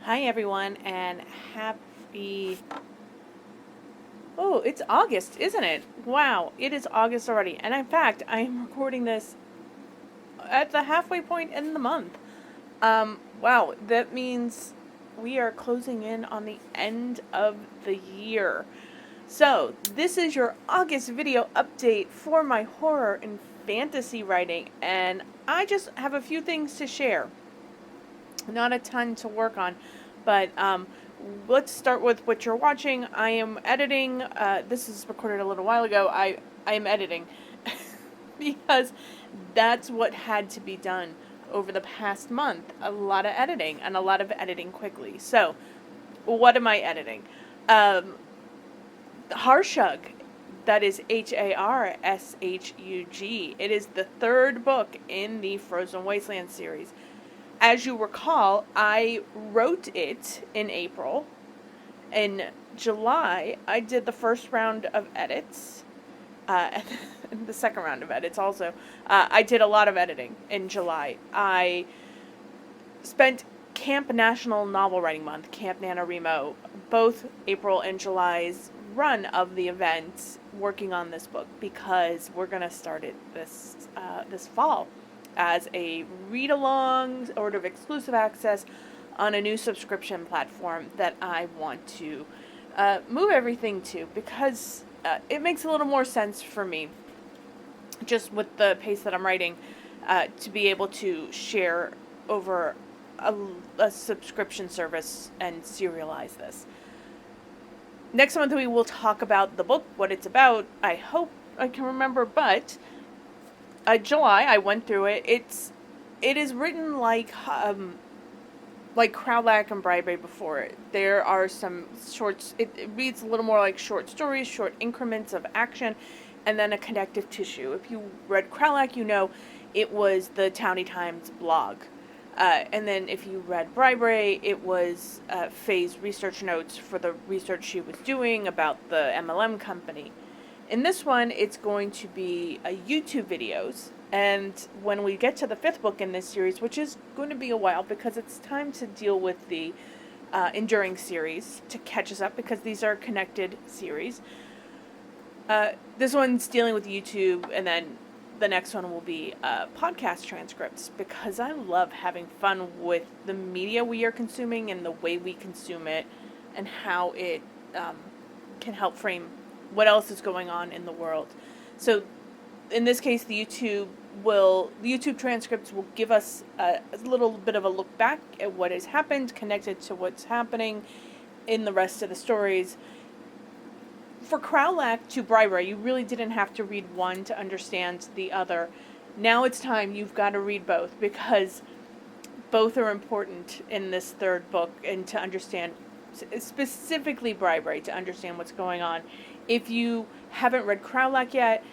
Hi everyone, and happy... Oh, it's August, isn't it? Wow, it is August already. And in fact, I am recording this at the halfway point in the month. Wow, that means we are closing in on the end of the year. So, this is your August video update for my horror and fantasy writing, and I just have a few things to share. Not a ton to work on, but let's start with what you're watching. I am editing. This is recorded a little while ago. I am editing because that's what had to be done over the past month. A lot of editing, and a lot of editing quickly. So, what am I editing? Harshug. That is Harshug. It is the third book in the Frozen Wasteland series. As you recall, I wrote it in April. In July, I did the first round of edits. And the second round of edits also. I did a lot of editing in July. I spent Camp National Novel Writing Month, Camp NaNoWriMo, both April and July's run of the event working on this book, because we're going to start it this fall as a read-along, sort of exclusive access on a new subscription platform that I want to move everything to, because it makes a little more sense for me, just with the pace that I'm writing, to be able to share over a subscription service and serialize this. Next month we will talk about the book, what it's about. I hope I can remember, but July, I went through it. It is written like Crowlack and Bribery before it. There are some shorts. It reads a little more like short stories, short increments of action, and then a connective tissue. If you read Crowlack, you know it was the Townie Times blog. And then if you read Bribery, it was Faye's research notes for the research she was doing about the MLM company. In this one, it's going to be YouTube videos, and when we get to the fifth book in this series, which is going to be a while because it's time to deal with the Enduring series to catch us up, because these are connected series. This one's dealing with YouTube, and then the next one will be podcast transcripts, because I love having fun with the media we are consuming and the way we consume it, and how it can help frame what else is going on in the world. So in this case, the YouTube transcripts will give us a little bit of a look back at what has happened, connected to what's happening in the rest of the stories. For Crowlack to Bribery, you really didn't have to read one to understand the other. Now it's time. You've got to read both, because both are important in this third book, and to understand, specifically Bribery, to understand what's going on. If you haven't read Crowlack yet,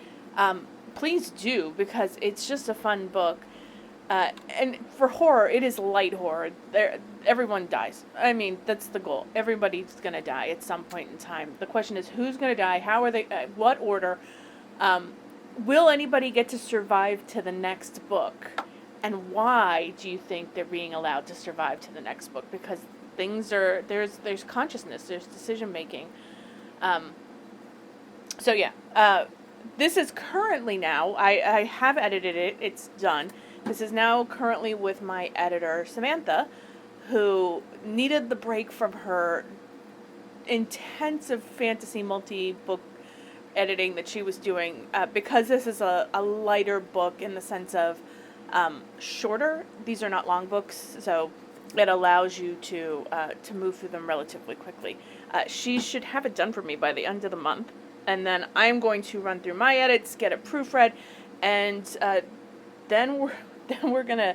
please do, because it's just a fun book. And for horror, it is light horror. Everyone dies. I mean, that's the goal. Everybody's going to die at some point in time. The question is, who's going to die? How are they? What order? Will anybody get to survive to the next book? And why do you think they're being allowed to survive to the next book? Because there's consciousness, there's decision making. So yeah, this is currently now, I have edited it, it's done. This is now currently with my editor, Samantha, who needed the break from her intensive fantasy multi-book editing that she was doing, because this is a lighter book in the sense of shorter. These are not long books, so it allows you to move through them relatively quickly. She should have it done for me by the end of the month, and then I'm going to run through my edits, get it proofread, and then we're gonna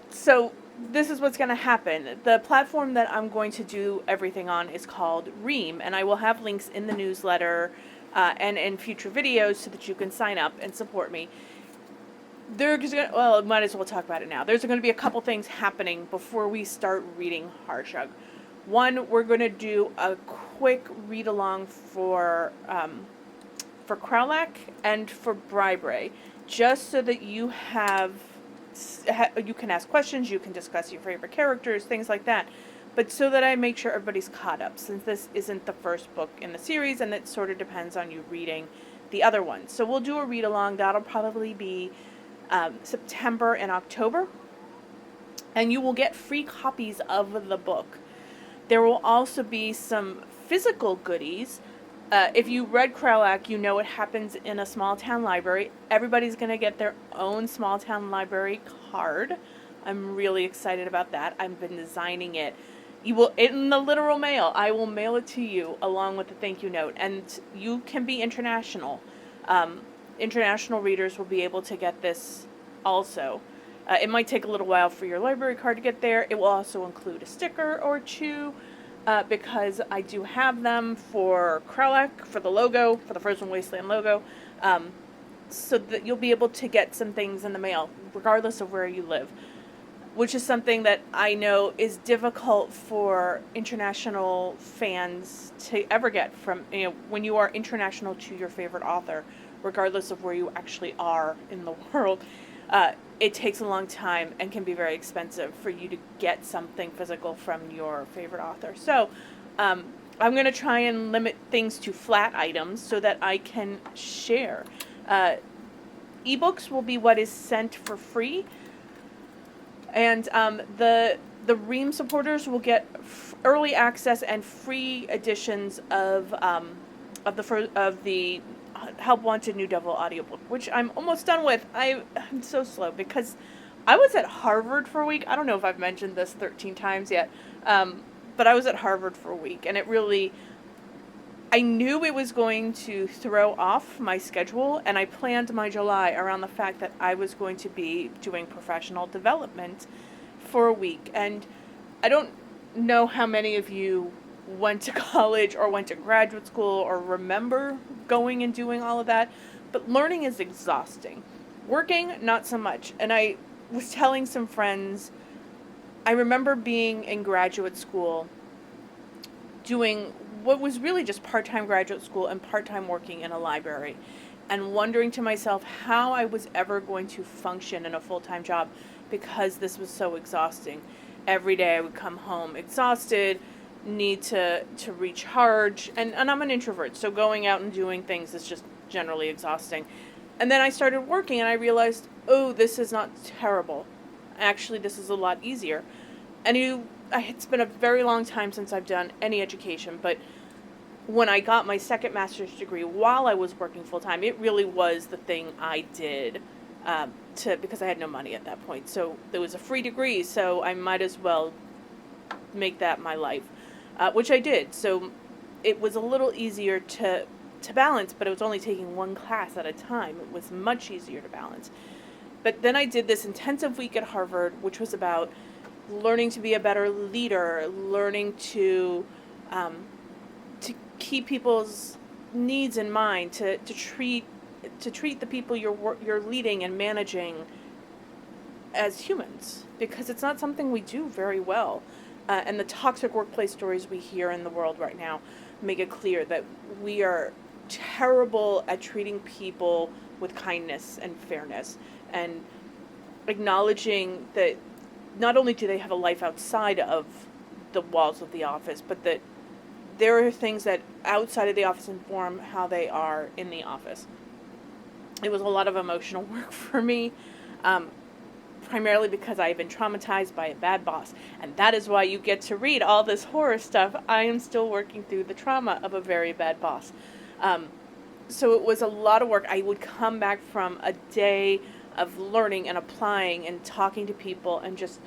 so this is what's gonna happen. The platform that I'm going to do everything on is called Ream, and I will have links in the newsletter and in future videos so that you can sign up and support me. Might as well talk about it now. There's going to be a couple things happening before we start reading Harshug. One, we're going to do a quick read along for Crowlack and for Bribery, just so that you have you can ask questions, you can discuss your favorite characters, things like that. But so that I make sure everybody's caught up, since this isn't the first book in the series, and it sort of depends on you reading the other ones. So we'll do a read along. That'll probably be September and October. And you will get free copies of the book. There will also be some physical goodies. If you read Kralak, you know it happens in a small town library. Everybody's going to get their own small town library card. I'm really excited about that. I've been designing it. You will, in the literal mail, I will mail it to you along with the thank you note. And you can be international. International readers will be able to get this also. It might take a little while for your library card to get there. It will also include a sticker or two, because I do have them for Kralak, for the logo, for the Frozen Wasteland logo, so that you'll be able to get some things in the mail, regardless of where you live, which is something that I know is difficult for international fans to ever get from, when you are international to your favorite author, regardless of where you actually are in the world. It takes a long time and can be very expensive for you to get something physical from your favorite author. So I'm going to try and limit things to flat items so that I can share. Ebooks will be what is sent for free. And the Ream supporters will get early access and free editions of the Help Wanted New Devil audiobook, which I'm almost done with. I'm so slow because I was at Harvard for a week. I don't know if I've mentioned this 13 times yet, but I was at Harvard for a week, and I knew it was going to throw off my schedule, and I planned my July around the fact that I was going to be doing professional development for a week. And I don't know how many of you went to college or went to graduate school or remember going and doing all of that, but learning is exhausting. Working, not so much. And I was telling some friends, I remember being in graduate school doing what was really just part-time graduate school and part-time working in a library, and wondering to myself how I was ever going to function in a full-time job because this was so exhausting. Every day I would come home exhausted, need to recharge, and I'm an introvert, so going out and doing things is just generally exhausting. And then I started working and I realized, oh, this is not terrible. Actually, this is a lot easier. And it's been a very long time since I've done any education, but when I got my second master's degree while I was working full-time, it really was the thing I did because I had no money at that point. So there was a free degree, so I might as well make that my life. Which I did, so it was a little easier to balance, but it was only taking one class at a time. It was much easier to balance. But then I did this intensive week at Harvard, which was about learning to be a better leader, learning to keep people's needs in mind, to treat the people you're leading and managing as humans, because it's not something we do very well. And the toxic workplace stories we hear in the world right now make it clear that we are terrible at treating people with kindness and fairness, and acknowledging that not only do they have a life outside of the walls of the office, but that there are things that outside of the office inform how they are in the office. It was a lot of emotional work for me. Primarily because I have been traumatized by a bad boss. And that is why you get to read all this horror stuff. I am still working through the trauma of a very bad boss. So it was a lot of work. I would come back from a day of learning and applying and talking to people and just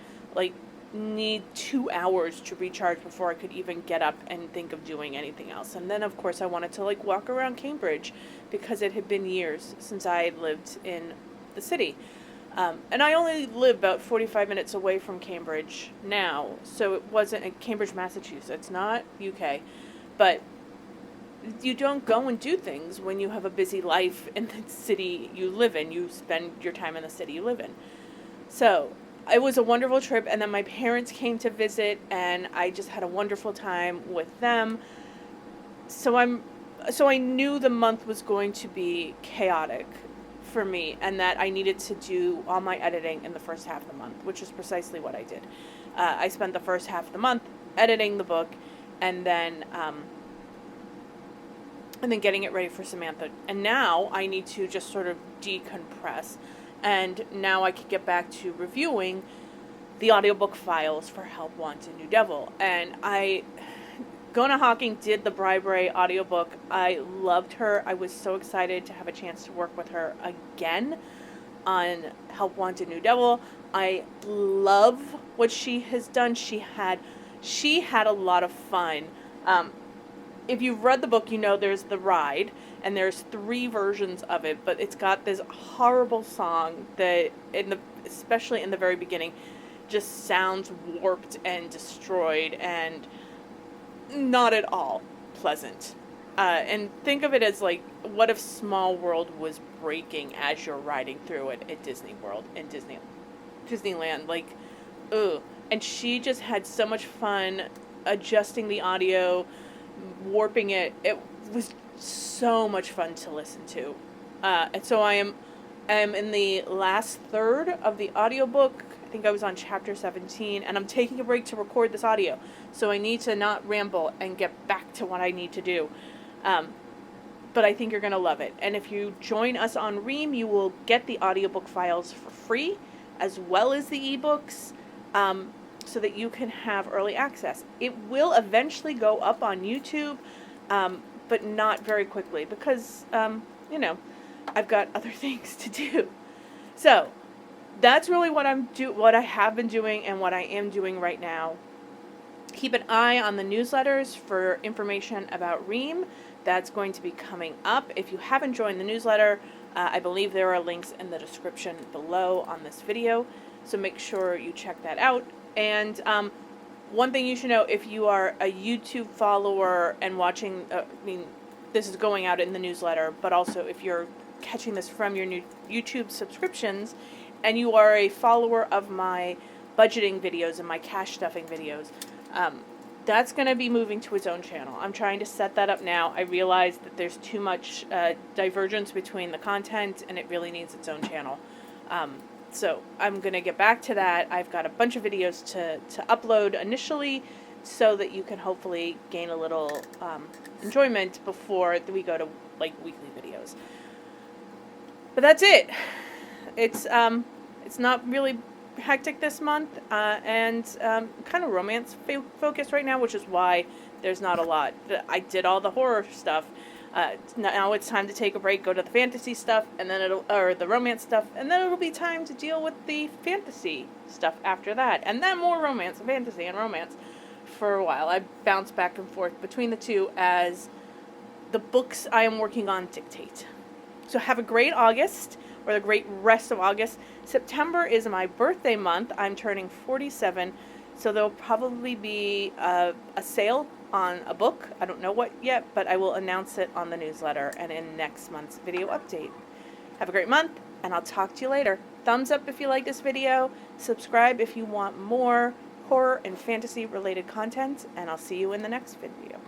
need 2 hours to recharge before I could even get up and think of doing anything else. And then of course I wanted to walk around Cambridge because it had been years since I had lived in the city. And I only live about 45 minutes away from Cambridge now, so it wasn't in Cambridge, Massachusetts, not UK. But you don't go and do things when you have a busy life in the city you live in. You spend your time in the city you live in. So it was a wonderful trip, and then my parents came to visit, and I just had a wonderful time with them. So I knew the month was going to be chaotic for me, and that I needed to do all my editing in the first half of the month, which is precisely what I did. I spent the first half of the month editing the book, and then getting it ready for Samantha. And now I need to just sort of decompress, and now I can get back to reviewing the audiobook files for Help Wanted New Devil. And Gona Hawking did the Bribery audiobook. I loved her. I was so excited to have a chance to work with her again on Help Wanted New Devil. I love what she has done. She had a lot of fun. If you've read the book, you know there's the ride, and there's 3 versions of it, but it's got this horrible song that, especially in the very beginning, just sounds warped and destroyed and not at all pleasant. And think of it as like, what if Small World was breaking as you're riding through it at Disney World and Disneyland? Like, ugh. And she just had so much fun adjusting the audio, warping it. It was so much fun to listen to. And so I am in the last third of the audiobook. I think I was on chapter 17, and I'm taking a break to record this audio. So I need to not ramble and get back to what I need to do. But I think you're going to love it. And if you join us on Ream, you will get the audiobook files for free, as well as the ebooks, so that you can have early access. It will eventually go up on YouTube, but not very quickly because, I've got other things to do. So that's really what I have been doing and what I am doing right now. Keep an eye on the newsletters for information about Ream. That's going to be coming up. If you haven't joined the newsletter, I believe there are links in the description below on this video, so make sure you check that out. And one thing you should know, if you are a YouTube follower and watching, this is going out in the newsletter, but also if you're catching this from your new YouTube subscriptions, and you are a follower of my budgeting videos and my cash stuffing videos, that's going to be moving to its own channel. I'm trying to set that up now. I realize that there's too much divergence between the content, and it really needs its own channel. So I'm going to get back to that. I've got a bunch of videos to upload initially so that you can hopefully gain a little enjoyment before we go to like weekly videos. But that's it. It's not really hectic this month, and kind of romance focused right now, which is why there's not a lot. I did all the horror stuff. Now it's time to take a break, go to the fantasy stuff, and then the romance stuff, and then it'll be time to deal with the fantasy stuff after that, and then more romance, fantasy and romance for a while. I bounce back and forth between the two as the books I am working on dictate. So have a great August, or the great rest of August. September is my birthday month. I'm turning 47, so there'll probably be a sale on a book. I don't know what yet, but I will announce it on the newsletter and in next month's video update. Have a great month, and I'll talk to you later. Thumbs up if you like this video, subscribe if you want more horror and fantasy related content, and I'll see you in the next video.